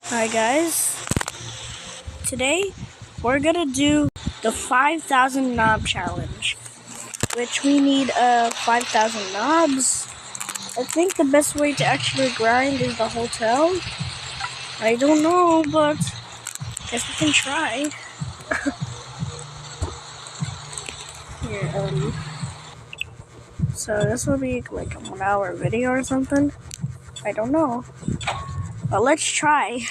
Hi guys, today we're gonna do the 5,000 knob challenge, which we need 5,000 knobs. I think the best way to actually grind is the hotel. I don't know, but guess we can try. Here, so this will be like a 1 hour video or something. I don't know, but let's try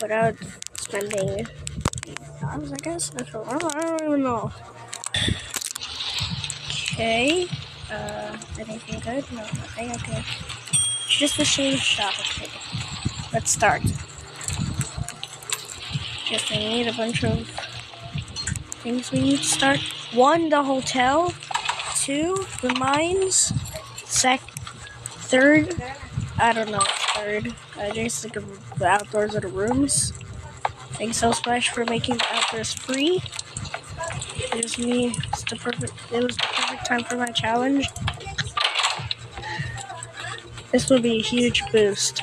without spending knobs, I guess. I don't even know. Okay. Anything good? No, nothing. Okay. Just the same shop. Okay. Let's start. Guess I need a bunch of things we need to start. 1, the hotel. 2, the mines. Third, I don't know. Third, just like the outdoors of the rooms. Thanks so Splash for making the outdoors free. It was the perfect time for my challenge. This will be a huge boost.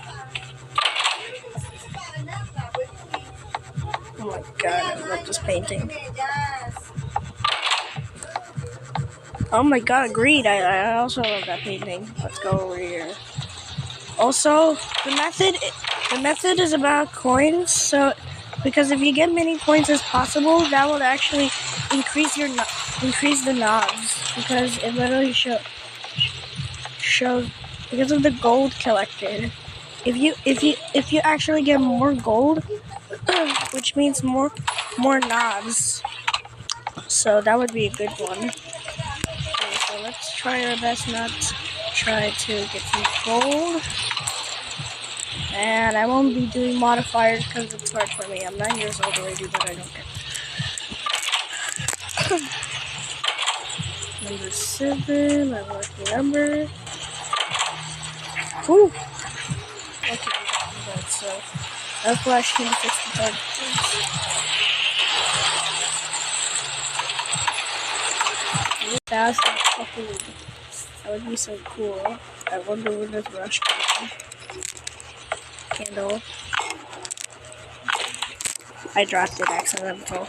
Oh my god, I love this painting. Oh my god, agreed. I also love that painting. Let's go over here. Also, the method is about coins. So, because if you get many coins as possible, that will actually increase the knobs. Because it literally shows because of the gold collected. If you actually get more gold, which means more knobs. So that would be a good one. Okay, so let's try our best not to try to get some gold. And I won't be doing modifiers because it's hard for me. I'm 9 years old already, but I don't care. Number 7, my lucky number. Ooh! Okay, good. So, that flash can fix the card. That would be so cool. I wonder when this rush candle. I dropped it accidental.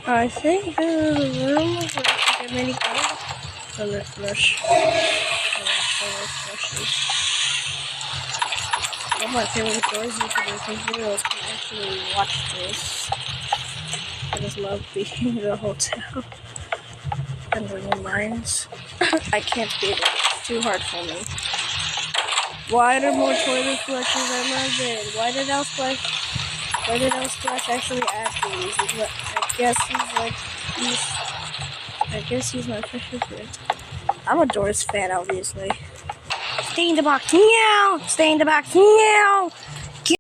I think the room where I can get many gold. So let's rush. One of my favorite doors YouTubers videos can actually watch this. I just love being in the hotel and the mines. I can't beat it. It's too hard for me. Why are there more toilet flushes? I love it. Why did Splash actually add these? I guess he's my favorite. I'm a Doors fan, obviously. Stay in the box, meow! Stay in the box, meow! Get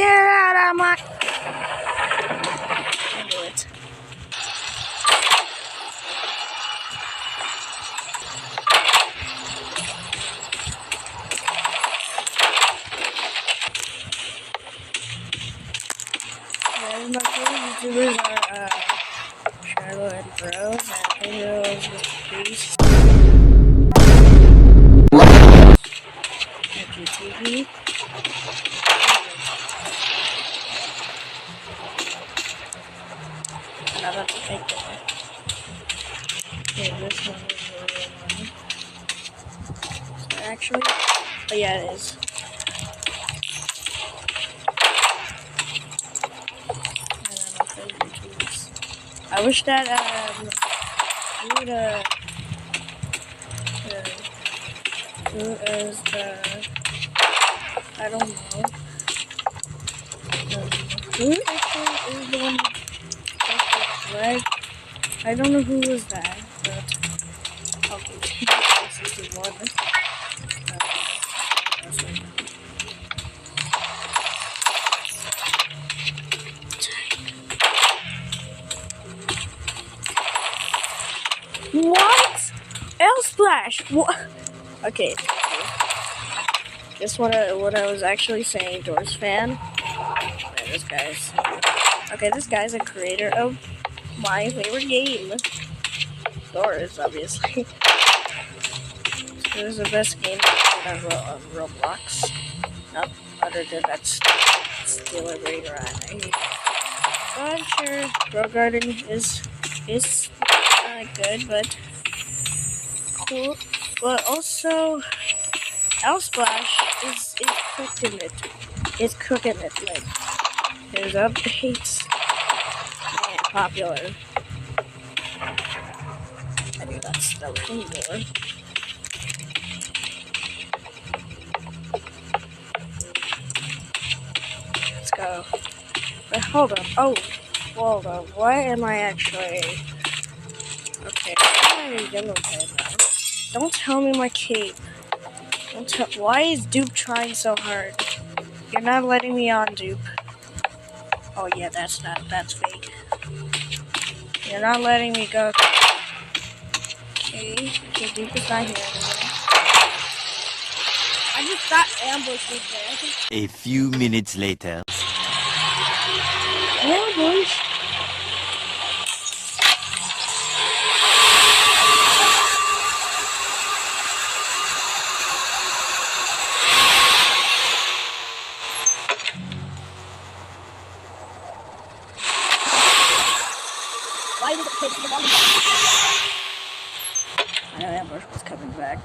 out of my... I knew it. My favorite YouTubers are Shiloh and Bros and Heroes with Beast. TV. And I'm about to take that. Okay, this one is the real one. So actually, oh yeah, it is. I wish that you would do as the I don't know. Who actually is the one who red? I don't know who was that, but okay, 61. What? L-Splash! What? Okay. Just what I was actually saying, Doors fan. Okay, this guy's a creator of my favorite game. Doors, obviously. This is the best game on Roblox. Nope, other than that Stealer Raider I. But I'm sure Grow Garden is good, but cool. But also, Splash is cooking it. It's cooking it. Like his updates and popular. I do that stuff anymore. Let's go. But hold on. Oh, hold on. Why am I actually? Okay, why am I yellow head now? Don't tell me my cape. Don't tell. Why is Dupe trying so hard? You're not letting me on, Dupe. Oh yeah, that's fake. You're not letting me go. Okay, Dupe is not here anymore. I just got ambushed with there. A few minutes later. Ambush? Why did it take so long? I know Ambush was coming back.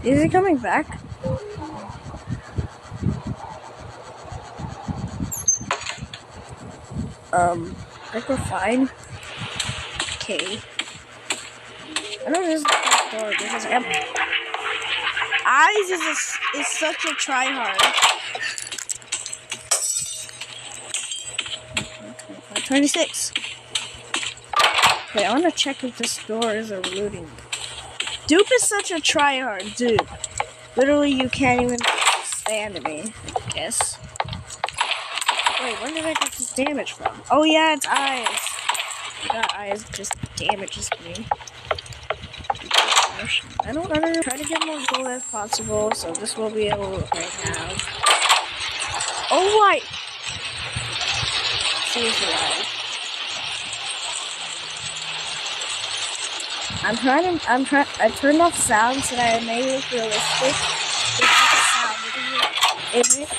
Is he coming back? I think we're fine. Okay. I know this is the front door because Eyes is such a tryhard. 26. Okay, I want to check if this door is looting. Dupe is such a tryhard, dude. Literally, you can't even stand me. Guess. Wait, where did I get this damage from? Oh yeah, it's Eyes. I got Eyes just damages me. I don't want to try to get more gold as possible, so this will be able right now. Oh my! Seriously, Eyes. I turned off sounds and I made it realistic. It's not the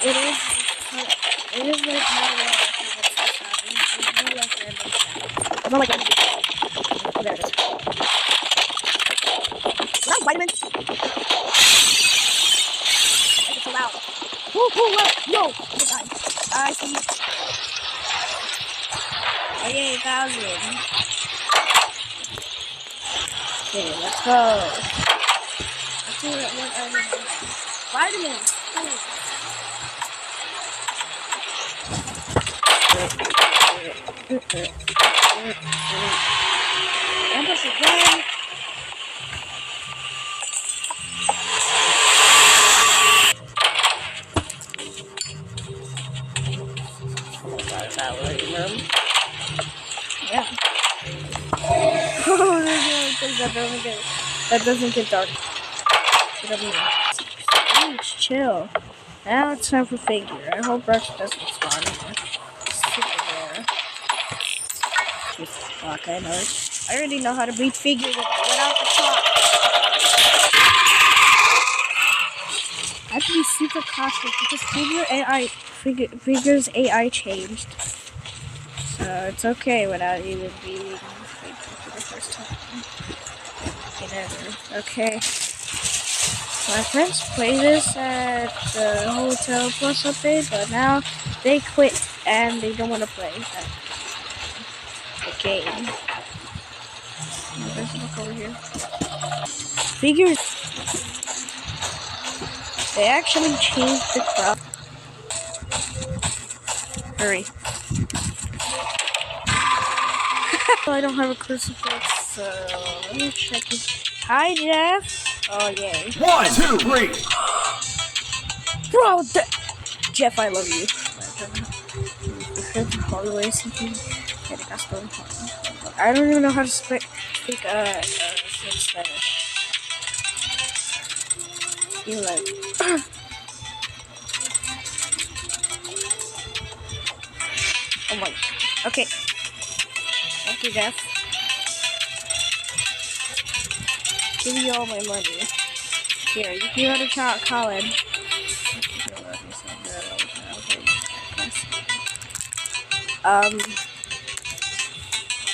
sound. It is like no way. It's more like random sound. It's not like anything. There it is. No, vitamins! It's so loud. No! Oh god. I see. 88,000. Okay, let's go. Let's see what are the vitamins. Ambush again. Oh my god, is that already room? Yeah. Oh, that doesn't get dark. Chill. Now it's time for figure. I hope Rex doesn't spawn here. Super rare. Fuck, I know it. I already know how to beat figure without the top. I have to be super cautious because figure's AI changed. So it's okay without even being figure for the first time. Okay. My friends play this at the Hotel Plus update, but now they quit and they don't want to play the game. There's a book over here. Figures. They actually changed the crowd. Hurry. I don't have a crucifix, so let me check it. Hi, Jeff. Oh, yay. 1, 2, 3. Bro, Jeff, I love you. I don't even know how to speak Spanish. You like. Oh my. Okay. Here, Jeff. Give you all my money. Here, you can go to college.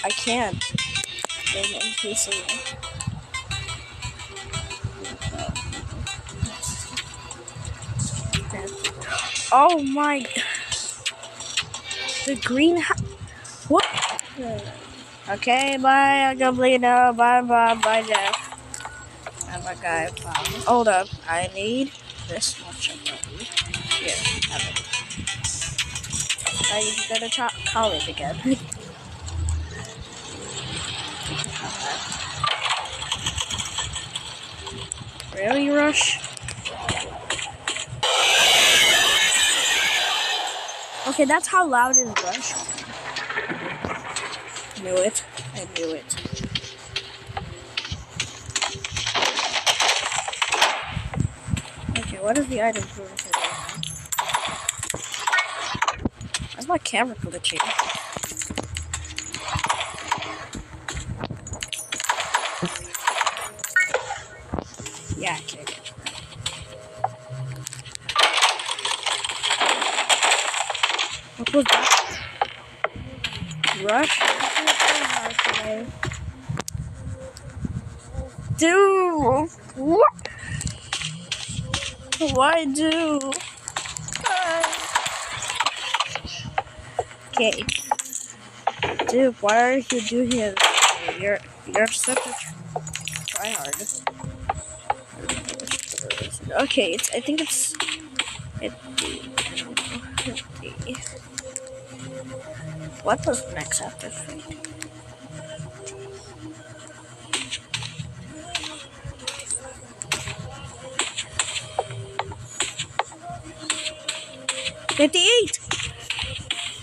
I can't. They're increasing it. Oh my! The green. What? Okay, bye, Gablino. Bye, Jeff. And my guy. Hold up. I need this much of money. Here, have it. I gotta college again. Really, Rush? Okay, that's how loud is Rush. Knew it. I knew it. Okay, what is the item for today? Why's my camera glitching? Yeah, I can't get it. What was that? Rush? Dude! What? Why do? Okay. Dude, why are you doing this? You're such a tryhard. Okay, I think it's 50. I don't know. 50. What was next after 50? $58.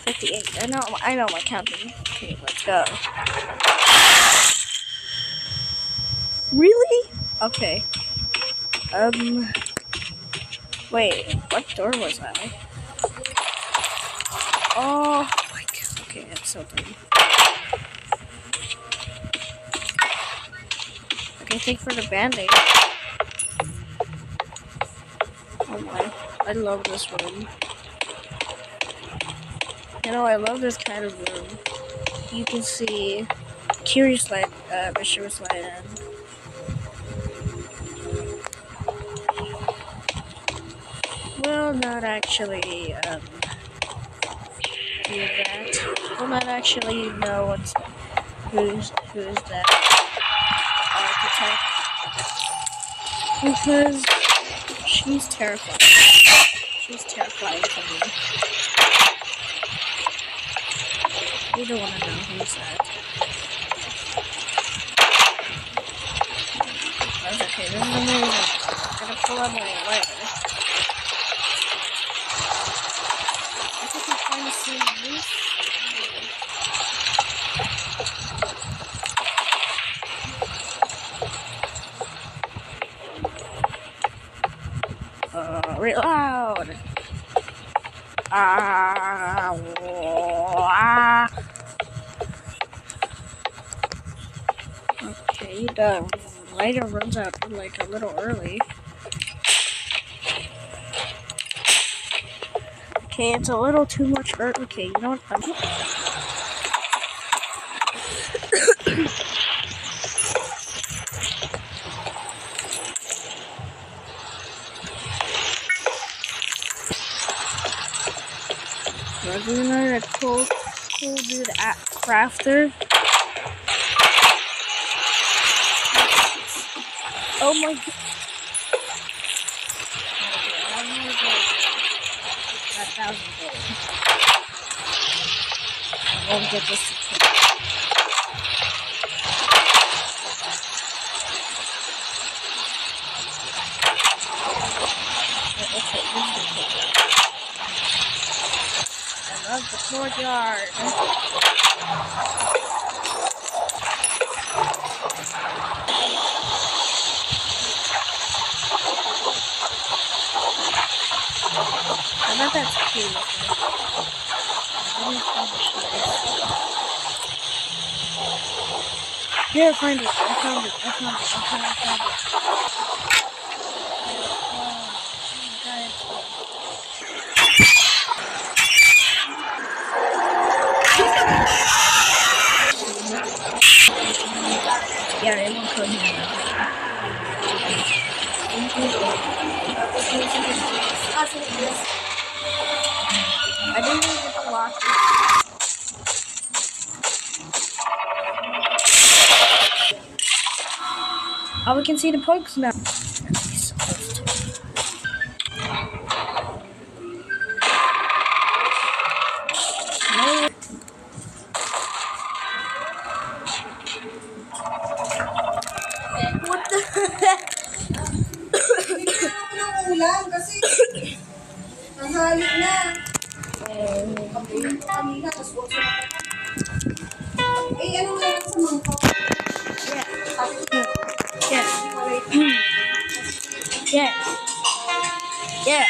58. I know my counting. Okay, let's go. Really? Okay. Wait, what door was that? Oh my god. Okay, that's so dumb. Okay, thank you for the band-aid. Oh my. I love this room. I love this kind of room. You can see Curious Slide, Mysterious Slide, and will not actually do that. Will not actually know who's that architect, because she's terrifying. She's terrifying to me. You don't want to know who's that. That's okay. This is amazing. I'm gonna pull out my lighter. I think I'm trying to see this. Real loud. Okay, the lighter runs out like a little early. Okay, it's a little too much early. Okay, you know what? We're doing another cool dude at Crafter. Oh my god. I'm gonna go at 1,000 gold. I won't get this to 10. I love the courtyard. I bet that's cute. Here, I find it. I found it. I found it. I found it. Yeah, it won't come here. I didn't even get to watch it. Oh, we can see the pokes now. No. What the heck? Ulan kasi tanghali na. Kanina, tapos 8 na. Eh, ano nga lang sa mangkok? Yeah. Yeah. Yeah. Yeah.